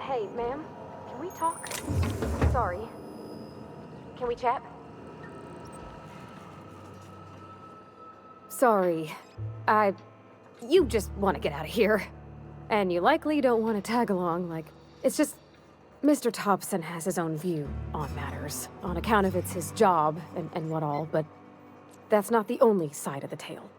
Hey, ma'am, can we talk? Sorry. Can we chat? Sorry. You just want to get out of here. And you likely don't want to tag along, like... It's just... Mr. Thompson has his own view on matters, on account of it's his job and what all, but that's not the only side of the tale.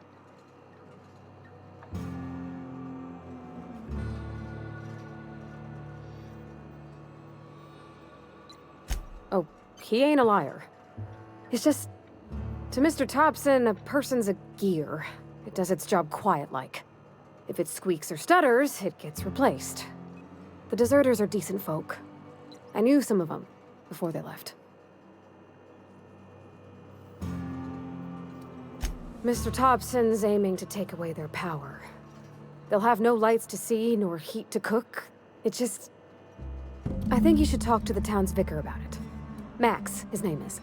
Oh, he ain't a liar. It's just... To Mr. Thompson, a person's a gear. It does its job quiet-like. If it squeaks or stutters, it gets replaced. The deserters are decent folk. I knew some of them before they left. Mr. Thompson's aiming to take away their power. They'll have no lights to see, nor heat to cook. It just... I think you should talk to the town's vicar about it. Max, his name is.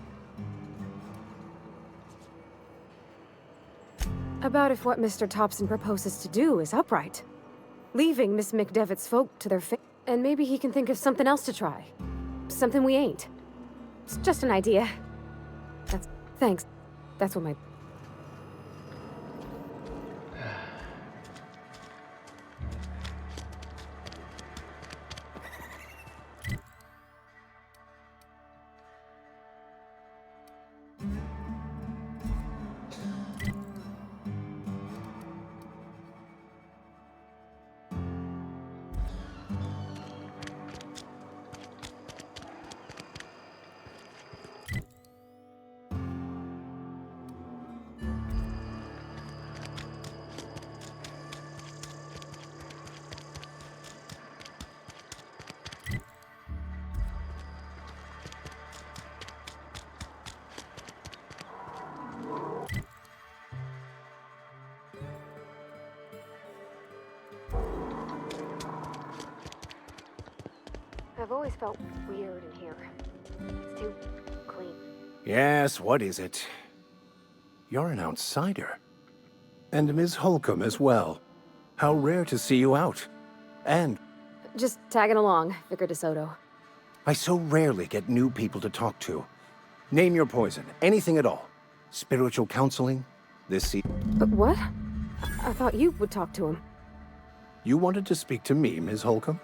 About if what Mr. Thompson proposes to do is upright. Leaving Miss McDevitt's folk to their fate. And maybe he can think of something else to try. Something we ain't. It's just an idea. Thanks. That's what my... I've always felt weird in here. It's too clean. Yes, what is it? You're an outsider. And Ms. Holcomb as well. How rare to see you out. And... Just tagging along, Vicar DeSoto. I so rarely get new people to talk to. Name your poison, anything at all. Spiritual counseling, But what? I thought you would talk to him. You wanted to speak to me, Ms. Holcomb?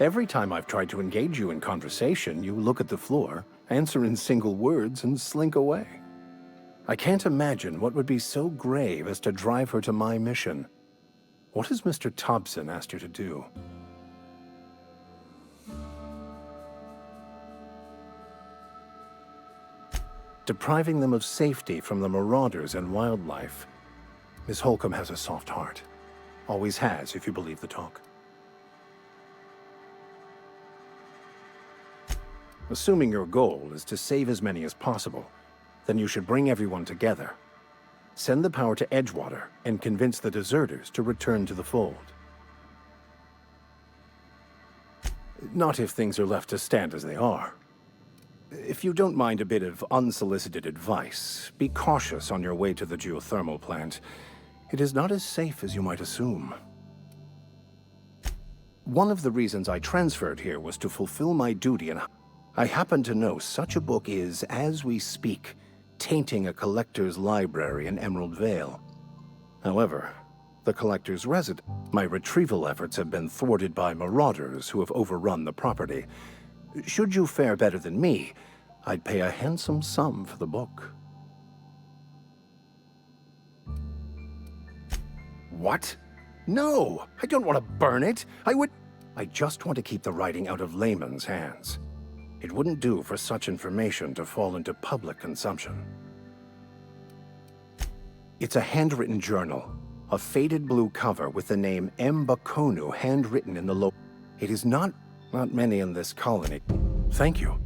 Every time I've tried to engage you in conversation, you look at the floor, answer in single words, and slink away. I can't imagine what would be so grave as to drive her to my mission. What has Mr. Thompson asked you to do? Depriving them of safety from the marauders and wildlife. Miss Holcomb has a soft heart. Always has, if you believe the talk. Assuming your goal is to save as many as possible, then you should bring everyone together. Send the power to Edgewater and convince the deserters to return to the fold. Not if things are left to stand as they are. If you don't mind a bit of unsolicited advice, be cautious on your way to the geothermal plant. It is not as safe as you might assume. One of the reasons I transferred here was to fulfill my duty, and I happen to know such a book is, as we speak, tainting a collector's library in Emerald Vale. However, the collector's my retrieval efforts have been thwarted by marauders who have overrun the property. Should you fare better than me, I'd pay a handsome sum for the book. What? No! I don't want to burn it! I just want to keep the writing out of layman's hands. It wouldn't do for such information to fall into public consumption. It's a handwritten journal, a faded blue cover with the name M. Bakonu handwritten in the low. It is not many in this colony. Thank you.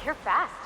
You're fast.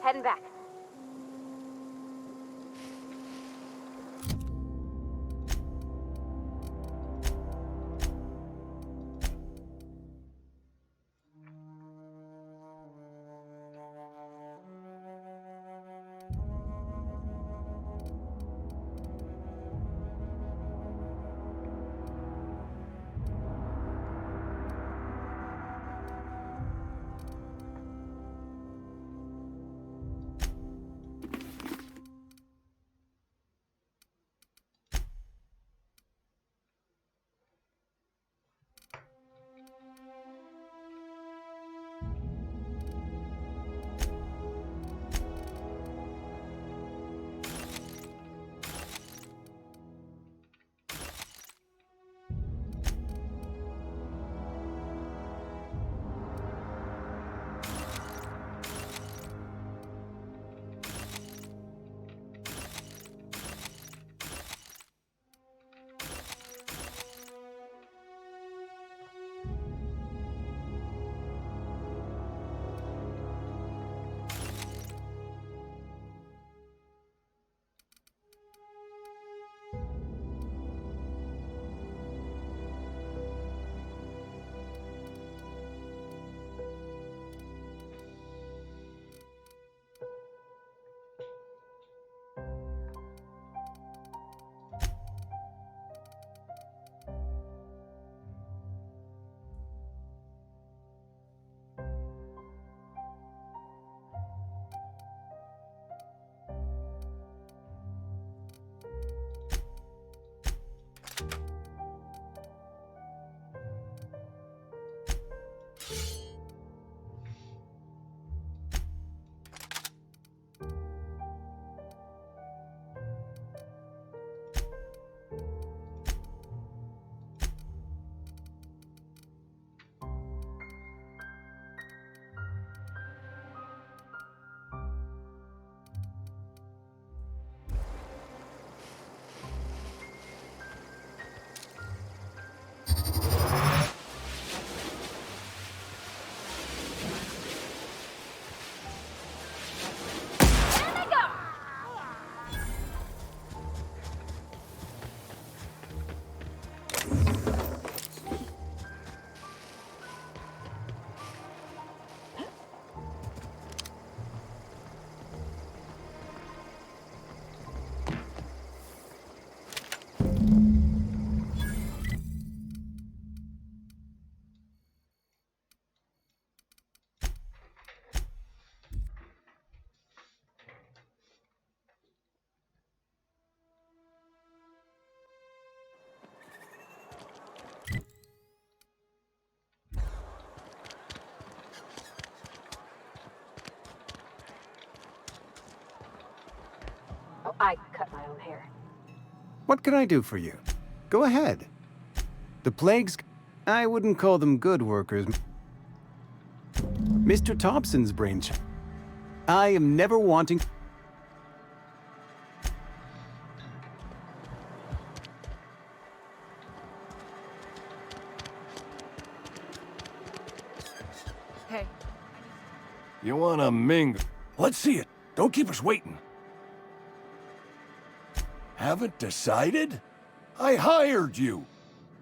Heading back. I cut my own hair. What can I do for you? Go ahead. The plagues, I wouldn't call them good workers. Mr. Thompson's brainchild. I am never wanting... Hey. You wanna mingle? Let's see it. Don't keep us waiting. Haven't decided? I hired you.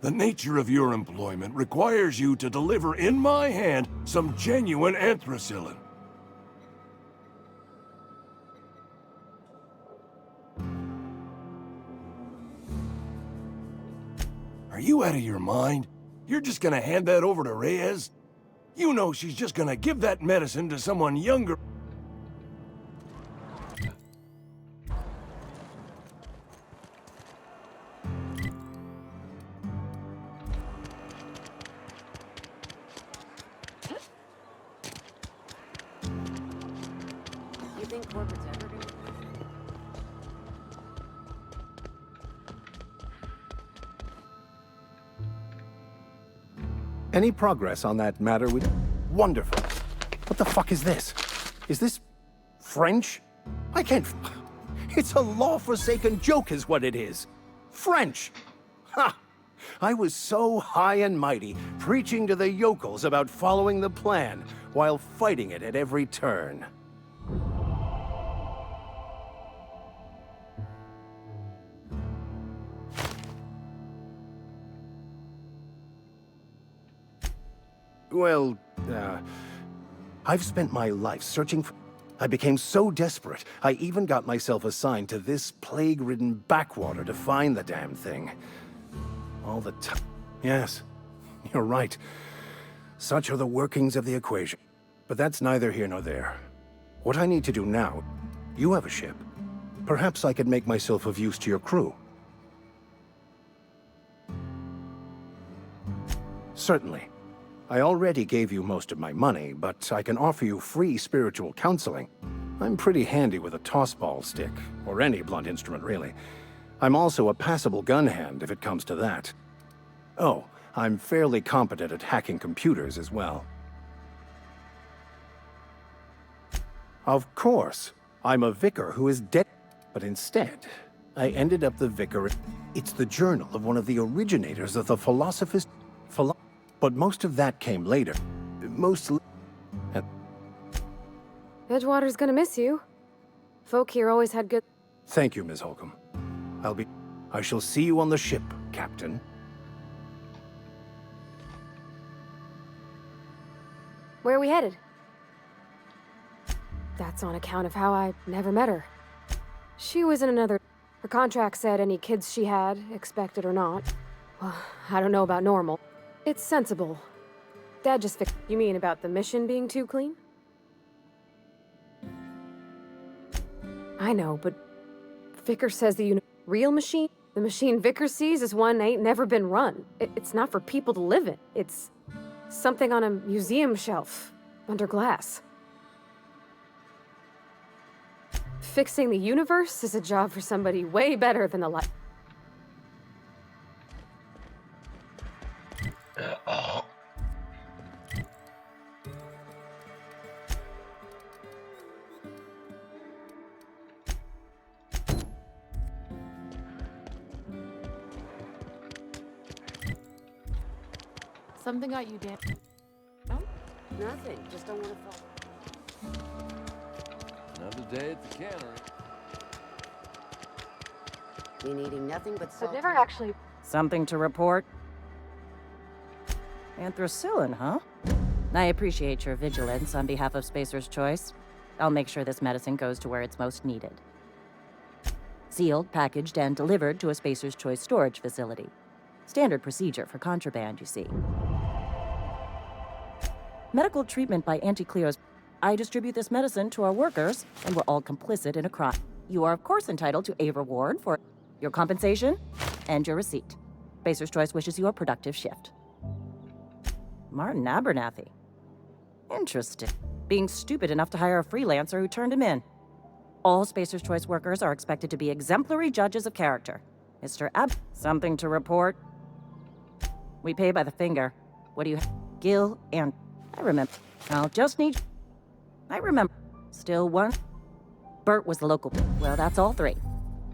The nature of your employment requires you to deliver in my hand some genuine anthracillin. Are you out of your mind? You're just gonna hand that over to Reyes? You know she's just gonna give that medicine to someone younger. You think corporate's ever gonna... Any progress on that matter would... Wonderful. What the fuck is this? Is this... French? I can't... It's a law-forsaken joke is what it is. French! Ha! I was so high and mighty, preaching to the yokels about following the plan, while fighting it at every turn. Well, I've spent my life searching for... I became so desperate, I even got myself assigned to this plague-ridden backwater to find the damn thing. All the time. Yes, you're right. Such are the workings of the equation. But that's neither here nor there. What I need to do now... You have a ship. Perhaps I could make myself of use to your crew. Certainly. I already gave you most of my money, but I can offer you free spiritual counseling. I'm pretty handy with a tossball stick, or any blunt instrument, really. I'm also a passable gun hand, if it comes to that. Oh, I'm fairly competent at hacking computers as well. Of course. I'm a vicar who is dead. But instead, I ended up the vicar. It's the journal of one of the originators of the Philosopher's... But most of that came later. Mostly... Edgewater's gonna miss you. Folk here always had good... Thank you, Ms. Holcomb. I shall see you on the ship, Captain. Where are we headed? That's on account of how I never met her. She was in another... Her contract said any kids she had, expected or not. Well, I don't know about normal. It's sensible. Dad just fixed... You mean about the mission being too clean? I know, but... Vicar says the real machine? The machine Vicar sees is one ain't never been run. It's not for people to live in. It's... something on a museum shelf. Under glass. Fixing the universe is a job for somebody way better than the light. Something got you, Dan. No? Nothing. Just don't want to fall. Another day at the cannery. Been eating nothing but salt. I've never actually... Something to report? Anthracillin, huh? I appreciate your vigilance on behalf of Spacer's Choice. I'll make sure this medicine goes to where it's most needed. Sealed, packaged, and delivered to a Spacer's Choice storage facility. Standard procedure for contraband, you see. Medical treatment by anti-Cleos. I distribute this medicine to our workers, and we're all complicit in a crime. You are, of course, entitled to a reward for your compensation and your receipt. Spacer's Choice wishes you a productive shift. Martin Abernathy. Interesting. Being stupid enough to hire a freelancer who turned him in. All Spacer's Choice workers are expected to be exemplary judges of character. Mr. Something to report? We pay by the finger. What do you... Gil and... I remember. I'll just need... I remember. Still one? Bert was the local... Well, that's all three.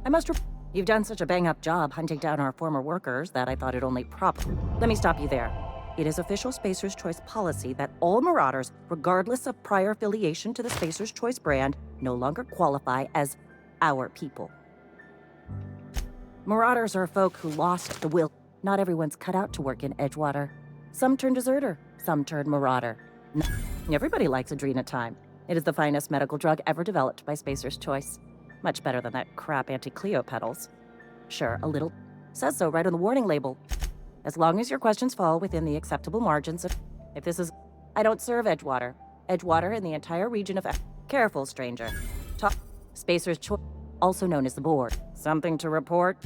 I must... You've done such a bang-up job hunting down our former workers that I thought it only proper. Let me stop you there. It is official Spacer's Choice policy that all Marauders, regardless of prior affiliation to the Spacer's Choice brand, no longer qualify as our people. Marauders are folk who lost the will. Not everyone's cut out to work in Edgewater. Some turn deserter, some turn Marauder. Everybody likes Adrenatime. It is the finest medical drug ever developed by Spacer's Choice. Much better than that crap anti-Cleo pedals. Sure, a little. Says so right on the warning label. As long as your questions fall within the acceptable margins of... If this is... I don't serve Edgewater. Edgewater in the entire region of... Careful, stranger. Talk... Spacer's Choice, also known as the Board. Something to report?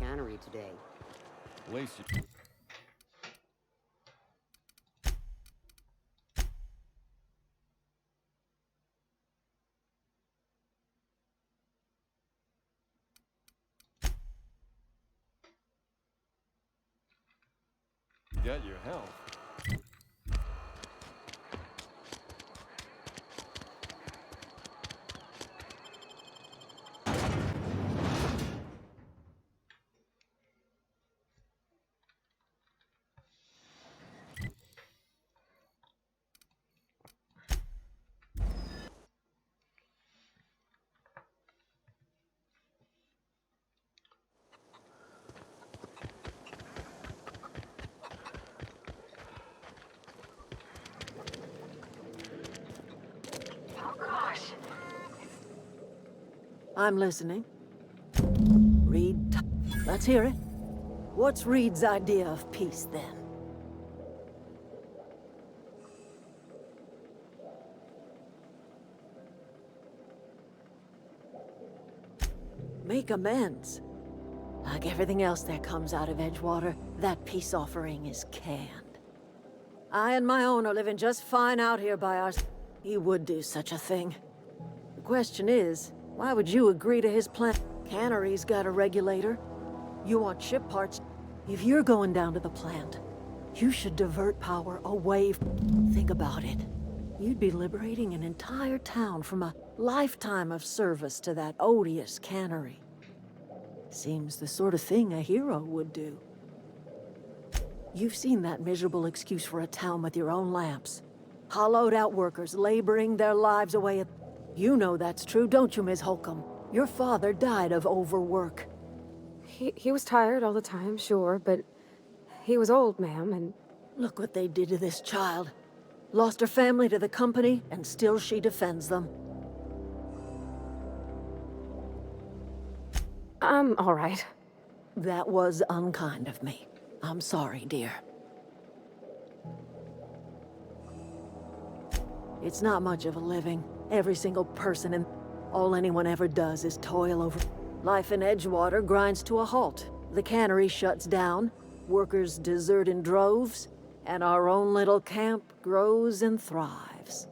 cannery today. At least you... You got your health. I'm listening. Reed, let's hear it. What's Reed's idea of peace, then? Make amends. Like everything else that comes out of Edgewater, that peace offering is canned. I and my own are living just fine out here by our... He would do such a thing. The question is, why would you agree to his plan? Cannery's got a regulator. You want ship parts. If you're going down to the plant, you should divert power away. Think about it. You'd be liberating an entire town from a lifetime of service to that odious cannery. Seems the sort of thing a hero would do. You've seen that miserable excuse for a town with your own lamps. Hollowed out workers laboring their lives away at... You know that's true, don't you, Miss Holcomb? Your father died of overwork. He was tired all the time, sure, but he was old, ma'am, and... Look what they did to this child. Lost her family to the company, and still she defends them. I'm all right. That was unkind of me. I'm sorry, dear. It's not much of a living. Every single person, and all anyone ever does is toil over. Life in Edgewater grinds to a halt. The cannery shuts down, workers desert in droves, and our own little camp grows and thrives.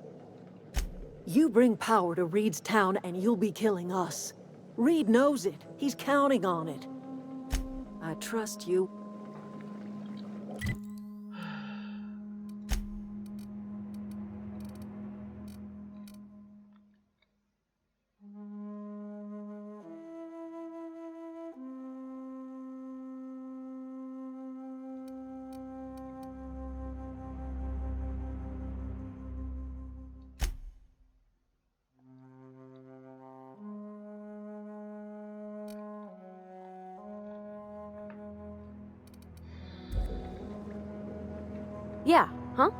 You bring power to Reed's town and you'll be killing us. Reed knows it. He's counting on it. I trust you. Yeah, huh?